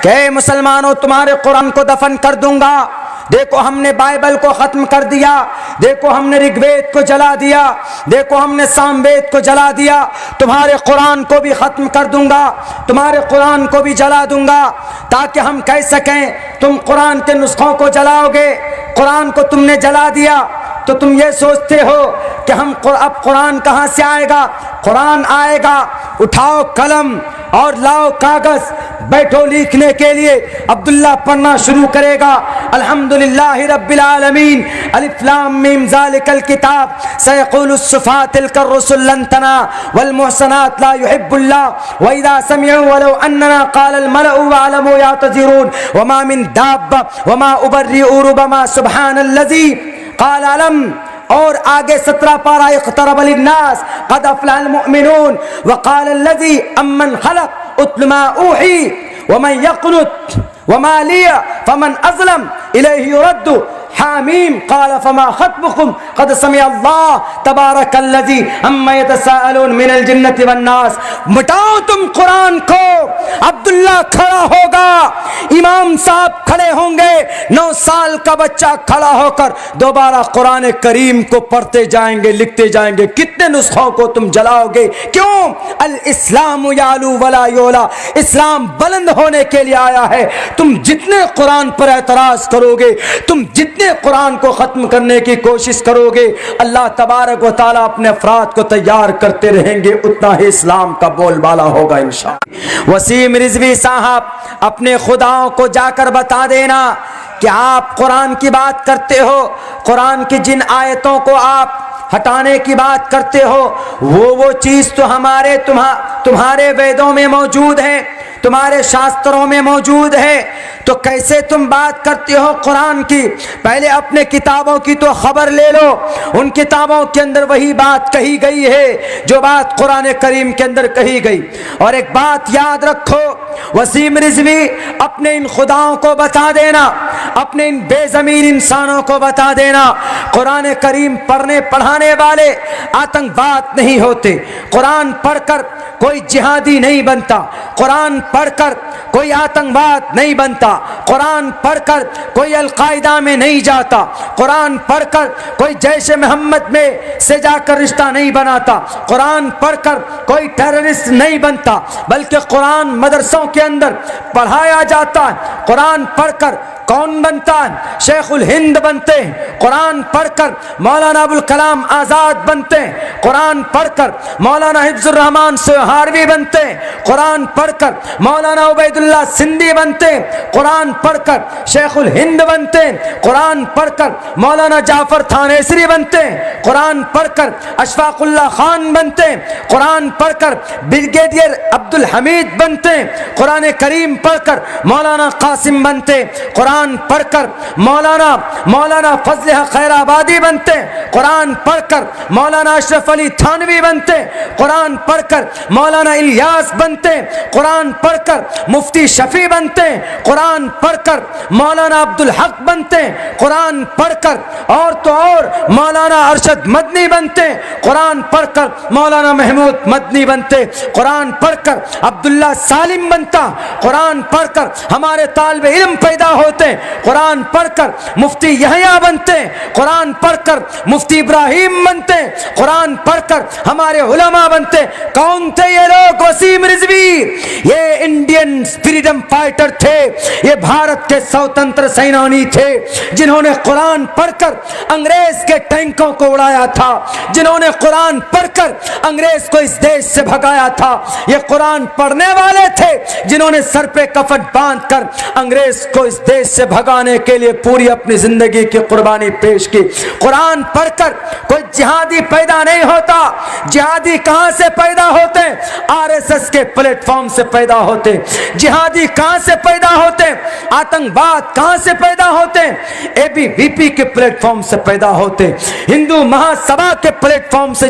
کہ اے مسلمانوں تمہارے قرآن کو دفن کر دوں گا، دیکھو ہم نے بائبل کو ختم کر دیا، دیکھو ہم نے رگ وید کو جلا دیا، دیکھو ہم نے سام وید کو جلا دیا، تمہارے قرآن کو بھی ختم کر دوں گا، تمہارے قرآن کو بھی جلا دوں گا، تاکہ ہم کہہ سکیں تم قرآن کے نسخوں کو جلاؤ گے، قرآن کو تم نے جلا دیا تو تم یہ سوچتے ہو کہ ہم اب قرآن کہاں سے آئے گا؟ قرآن آئے گا، اٹھاؤ قلم اور لاؤ کاغذ، بیٹھو لکھنے کے لیے۔ عبداللہ پڑھنا شروع کرے گا، الحمدللہ رب العالمین، الف لام میم ذالک الکتاب سیقول الصفاة تلک الرسل لن تنا والمحسنات لا يحب اللہ واذا سمعوا ولو اننا قال الملأ وعلموا يعتذرون وما من دابة وما ابرئ ربما سبحان الذی قال علم۔ اور آگے 17 پارہ اقترب للناس قد افلح المؤمنون وقال الذي امن خلق اتل ما اوحی ومن يقنت وما لي فمن اظلم الیہ يرد حامیم قال فما خطبكم قد سمع اللہ تبارک الذی عما يتساءلون من الجنة والناس۔ مٹاؤ تم قرآن کو۔ عبداللہ کھڑا ہوگا، امام صاحب کھڑے ہوں گے، 9 سال کا بچہ کھڑا ہو کر دوبارہ قرآن کریم کو پڑھتے جائیں گے، لکھتے جائیں گے۔ کتنے نسخوں کو تم جلاؤ گے؟ کیوں؟ الاسلام یعلو ولا یعلا، اسلام بلند ہونے کے لیے آیا ہے۔ تم جتنے قرآن پر اعتراض کرو گے، تم جتنے قرآن کو ختم کرنے کی کوشش کرو گے، اللہ تبارک و تعالیٰ اپنے افراد کو تیار کرتے رہیں گے، اتنا ہی اسلام کا بول بالا ہوگا انشاءاللہ۔ وسیم رضوی صاحب اپنے خداؤں کو جا کر بتا دینا کہ آپ قرآن کی بات کرتے ہو، قرآن کی جن آیتوں کو آپ ہٹانے کی بات کرتے ہو وہ چیز تو تمہارے ویدوں میں موجود ہے، تمہارے شاستروں میں موجود ہے، تو کیسے تم بات کرتے ہو قرآن کی؟ پہلے اپنے کتابوں کی تو خبر لے لو، ان کتابوں کے اندر وہی بات کہی گئی ہے جو بات قرآن کریم کے اندر کہی گئی۔ اور ایک بات یاد رکھو، وسیم رضوی اپنے ان خداؤں کو بتا دینا، اپنے ان بے ضمیر انسانوں کو بتا دینا، قرآن کریم پڑھنے پڑھانے والے آتنکواد نہیں ہوتے، قرآن پڑھ کر کوئی جہادی نہیں بنتا، قرآن پڑھ کر کوئی آتنکواد نہیں بنتا، قرآن پڑھ کر کوئی القاعدہ میں نہیں جاتا، قرآن پڑھ کر کوئی جیش محمد میں سے جا کر رشتہ نہیں بناتا، قرآن پڑھ کر کوئی ٹیررسٹ نہیں بنتا، بلکہ قرآن مدرسوں کے اندر پڑھایا جاتا ہے۔ قرآن پڑھ کر کون بنتا ہے؟ شیخ الہند بنتے ہیں، قرآن پڑھ کر مولانا ابوالکلام آزاد بنتے ہیں، قرآن پڑھ کر مولانا حفظ الرحمان سہاروی بنتے ہیں، قرآن پڑھ کر مولانا عبید اللہ سندھی بنتے ہیں، قرآن پڑھ کر شیخ الہند بنتے ہیں، قرآن پڑھ کر مولانا جعفر تھانیسری بنتے ہیں، قرآن پڑھ کر اشفاق اللہ خان بنتے ہیں، قرآن پڑھ کر بریگیڈیئر عبدالحمید بنتے ہیں، قرآن کریم پڑھ کر مولانا قاسم بنتے ہیں، قرآن پڑھ کر مولانا فضل حق خیر آبادی بنتے ہیں، قرآن پڑھ کر مولانا اشرف علی تھانوی بنتے ہیں، قرآن پڑھ کر مولانا الیاس بنتے ہیں، قرآن پڑھ کر مفتی شفیع بنتے ہیں، قرآن پڑھ کر مولانا عبدالحق بنتے ہیں، قرآن پڑھ کر اور تو اور مولانا ارشد مدنی بنتے ہیں، قرآن پڑھ کر مولانا محمود مدنی بنتے، قرآن پڑھ کر عبداللہ سالم بنتا، قرآن پڑھ کر ہمارے طالب علم پیدا ہوتے، قرآن پڑھ کر مفتی یحییٰ بنتے، قرآن پڑھ کر مفتی ابراہیم بنتے، قرآن پڑھ کر ہمارے علماء بنتے۔ کون تھے یہ لوگ؟ وسیم رضوی، یہ انڈین فریڈم فائٹر تھے، یہ بھارت کے سوتنتر سینانی تھے، جنہوں نے قرآن پڑھ کر انگریز کے ٹینکوں کو اڑایا تھا، جنہوں نے قرآن پڑھ کر انگریز کو اس دیش سے بھگایا تھا۔ یہ قرآن پڑھنے والے تھے جنہوں نے سر پہ کفن باندھ کر انگریز کو اس دیش سے بھگانے کے لیے پوری اپنی زندگی کی قربانی پیش کی۔ قرآن پڑھ کر کوئی جہادی پیدا نہیں ہوتا۔ جہادی کہاں سے پیدا ہوتے؟ RSS کے پلیٹ فارم سے پیدا ہوتے۔ جہادی کہاں سے پیدا ہوتے؟ آتنکواد کہاں سے پیدا ہوتے؟ ABVP کے پلیٹ فارم سے پیدا ہوتے، ہندو مہا سبھا کے پلیٹ فارم سے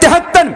73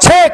6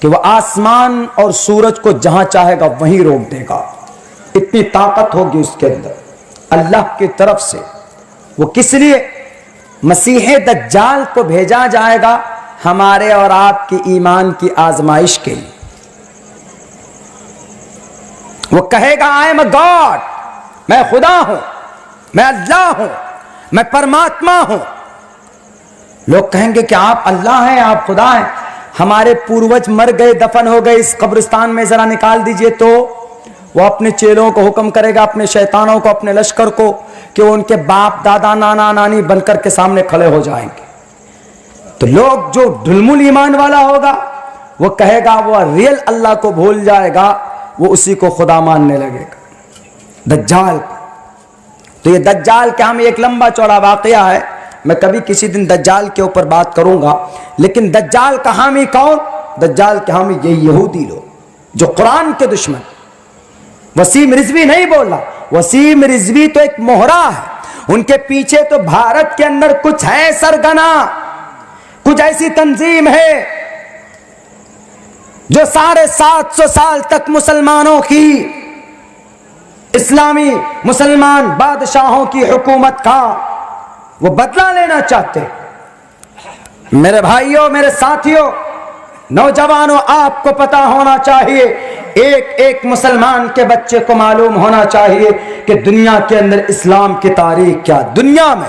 کہ وہ آسمان اور سورج کو جہاں چاہے گا وہیں روک دے گا. اتنی طاقت ہوگی اس کے اندر اللہ کی طرف سے. وہ کس لیے؟ مسیح دجال کو بھیجا جائے گا ہمارے اور آپ کی ایمان کی آزمائش کے لیے. وہ کہے گا آئی ایم اے گاڈ، میں خدا ہوں، میں اللہ ہوں، میں پرماتما ہوں. لوگ کہیں گے کہ آپ اللہ ہیں، آپ خدا ہیں، ہمارے پوروج مر گئے، دفن ہو گئے، اس قبرستان میں ذرا نکال دیجئے. تو وہ اپنے چیلوں کو حکم کرے گا، اپنے شیطانوں کو، اپنے لشکر کو، کہ وہ ان کے باپ دادا نانا نانی بن کر کے سامنے کھڑے ہو جائیں گے. تو لوگ جو ڈھلمل ایمان والا ہوگا وہ کہے گا، وہ ریل اللہ کو بھول جائے گا، وہ اسی کو خدا ماننے لگے گا، دجال. تو یہ دجال کا ہمیں ایک لمبا چوڑا واقعہ ہے، میں کبھی کسی دن دجال کے اوپر بات کروں گا. لیکن دجال کا حامی کون؟ دجال کے حامی یہی یہودی لوگ جو قرآن کے دشمن. وسیم رضوی نہیں بول رہا، وسیم رضوی تو ایک مہرا ہے، ان کے پیچھے تو بھارت کے اندر کچھ ہے سرگنا، کچھ ایسی تنظیم ہے جو 750 سال تک مسلمانوں کی، اسلامی مسلمان بادشاہوں کی حکومت کا وہ بدلہ لینا چاہتے. میرے بھائیوں، میرے ساتھیوں، نوجوانوں، آپ کو پتا ہونا چاہیے، ایک ایک مسلمان کے بچے کو معلوم ہونا چاہیے کہ دنیا کے اندر اسلام کی تاریخ کیا، دنیا میں،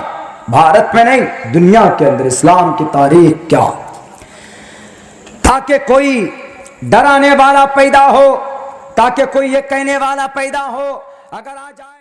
بھارت میں نہیں، دنیا کے اندر اسلام کی تاریخ کیا، تاکہ کوئی ڈرانے والا پیدا ہو، تاکہ کوئی یہ کہنے والا پیدا ہو اگر آ جائے